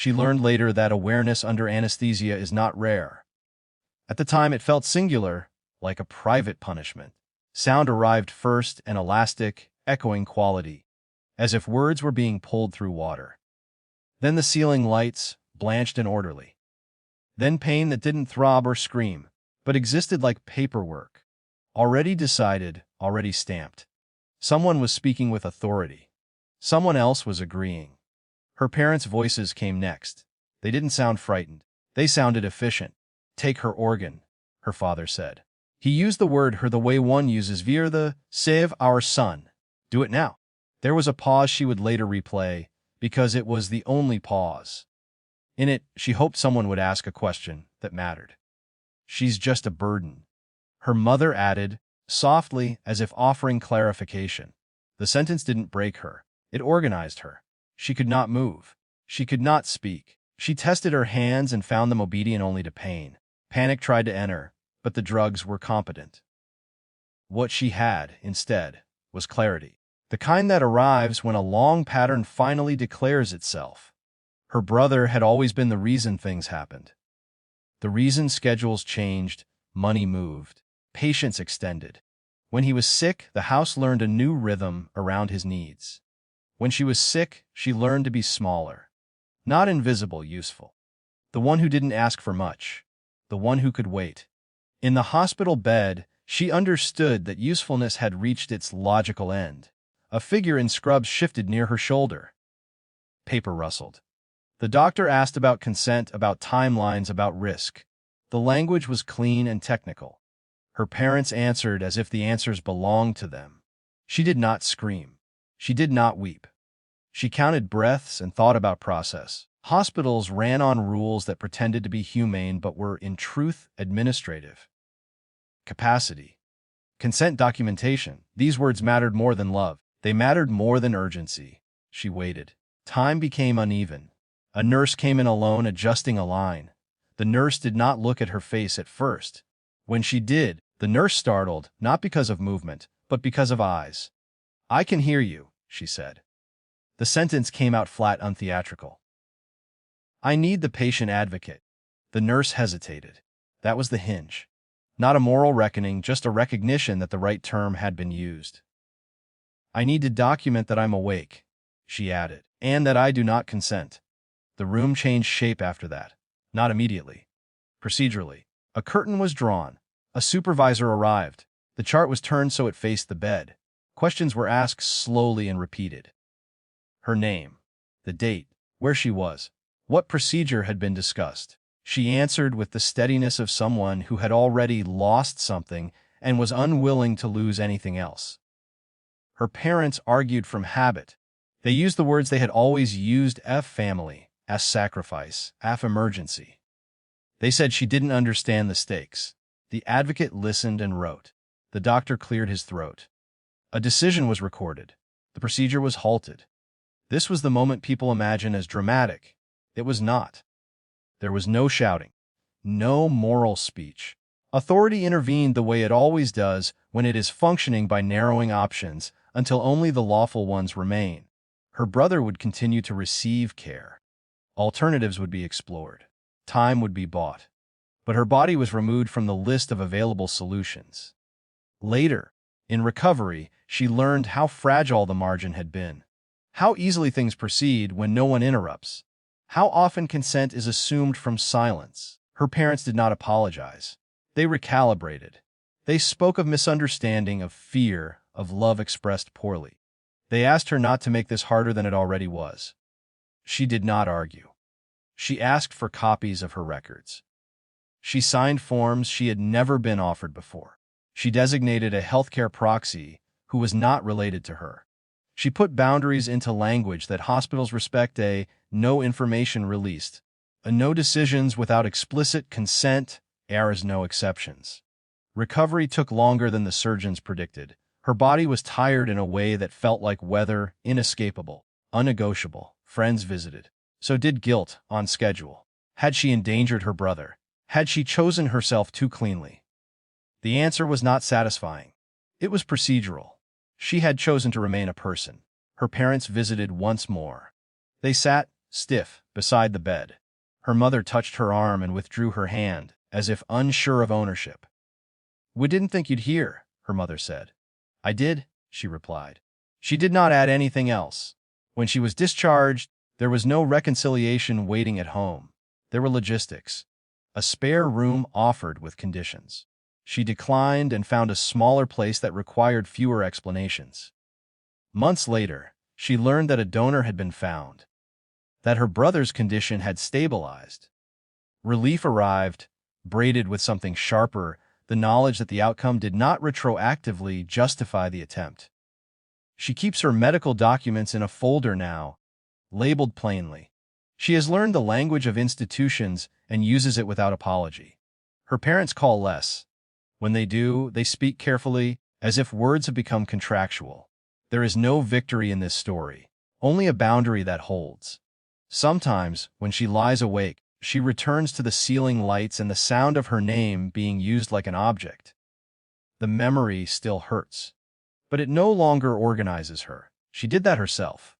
She learned later that awareness under anesthesia is not rare. At the time it felt singular, like a private punishment. Sound arrived first, an elastic, echoing quality, as if words were being pulled through water. Then the ceiling lights, blanched and orderly. Then pain that didn't throb or scream, but existed like paperwork. Already decided, already stamped. Someone was speaking with authority. Someone else was agreeing. Her parents' voices came next. They didn't sound frightened. They sounded efficient. "Take her organ," her father said. He used the word her the way one uses via the "save our son." "Do it now." There was a pause she would later replay, because it was the only pause. In it, she hoped someone would ask a question that mattered. "She's just a burden," her mother added, softly, as if offering clarification. The sentence didn't break her. It organized her. She could not move. She could not speak. She tested her hands and found them obedient only to pain. Panic tried to enter, but the drugs were competent. What she had, instead, was clarity. The kind that arrives when a long pattern finally declares itself. Her brother had always been the reason things happened. The reason schedules changed, money moved, patience extended. When he was sick, the house learned a new rhythm around his needs. When she was sick, she learned to be smaller. Not invisible, useful. The one who didn't ask for much. The one who could wait. In the hospital bed, she understood that usefulness had reached its logical end. A figure in scrubs shifted near her shoulder. Paper rustled. The doctor asked about consent, about timelines, about risk. The language was clean and technical. Her parents answered as if the answers belonged to them. She did not scream. She did not weep. She counted breaths and thought about process. Hospitals ran on rules that pretended to be humane but were, in truth, administrative. Capacity. Consent documentation. These words mattered more than love. They mattered more than urgency. She waited. Time became uneven. A nurse came in alone, adjusting a line. The nurse did not look at her face at first. When she did, the nurse startled, not because of movement, but because of eyes. "I can hear you," she said. The sentence came out flat, untheatrical. "I need the patient advocate." The nurse hesitated. That was the hinge. Not a moral reckoning, just a recognition that the right term had been used. "I need to document that I'm awake," she added, "and that I do not consent." The room changed shape after that. Not immediately. Procedurally. A curtain was drawn. A supervisor arrived. The chart was turned so it faced the bed. Questions were asked slowly and repeated. Her name, the date, where she was, what procedure had been discussed. She answered with the steadiness of someone who had already lost something and was unwilling to lose anything else. Her parents argued from habit. They used the words they had always used: F family, F sacrifice, F emergency. They said she didn't understand the stakes. The advocate listened and wrote. The doctor cleared his throat. A decision was recorded. The procedure was halted. This was the moment people imagine as dramatic. It was not. There was no shouting. No moral speech. Authority intervened the way it always does when it is functioning by narrowing options until only the lawful ones remain. Her brother would continue to receive care. Alternatives would be explored. Time would be bought. But her body was removed from the list of available solutions. Later, in recovery, she learned how fragile the margin had been. How easily things proceed when no one interrupts. How often consent is assumed from silence. Her parents did not apologize. They recalibrated. They spoke of misunderstanding, of fear, of love expressed poorly. They asked her not to make this harder than it already was. She did not argue. She asked for copies of her records. She signed forms she had never been offered before. She designated a healthcare proxy who was not related to her. She put boundaries into language that hospitals respect: a no information released, a no decisions without explicit consent, as no exceptions. Recovery took longer than the surgeons predicted. Her body was tired in a way that felt like weather, inescapable, unnegotiable. Friends visited. So did guilt, on schedule. Had she endangered her brother? Had she chosen herself too cleanly? The answer was not satisfying. It was procedural. She had chosen to remain a person. Her parents visited once more. They sat, stiff, beside the bed. Her mother touched her arm and withdrew her hand, as if unsure of ownership. "We didn't think you'd hear," her mother said. "I did," she replied. She did not add anything else. When she was discharged, there was no reconciliation waiting at home. There were logistics. A spare room offered with conditions. She declined and found a smaller place that required fewer explanations. Months later, she learned that a donor had been found, that her brother's condition had stabilized. Relief arrived, braided with something sharper, the knowledge that the outcome did not retroactively justify the attempt. She keeps her medical documents in a folder now, labeled plainly. She has learned the language of institutions and uses it without apology. Her parents call less. When they do, they speak carefully, as if words have become contractual. There is no victory in this story, only a boundary that holds. Sometimes, when she lies awake, she returns to the ceiling lights and the sound of her name being used like an object. The memory still hurts, but it no longer organizes her. She did that herself.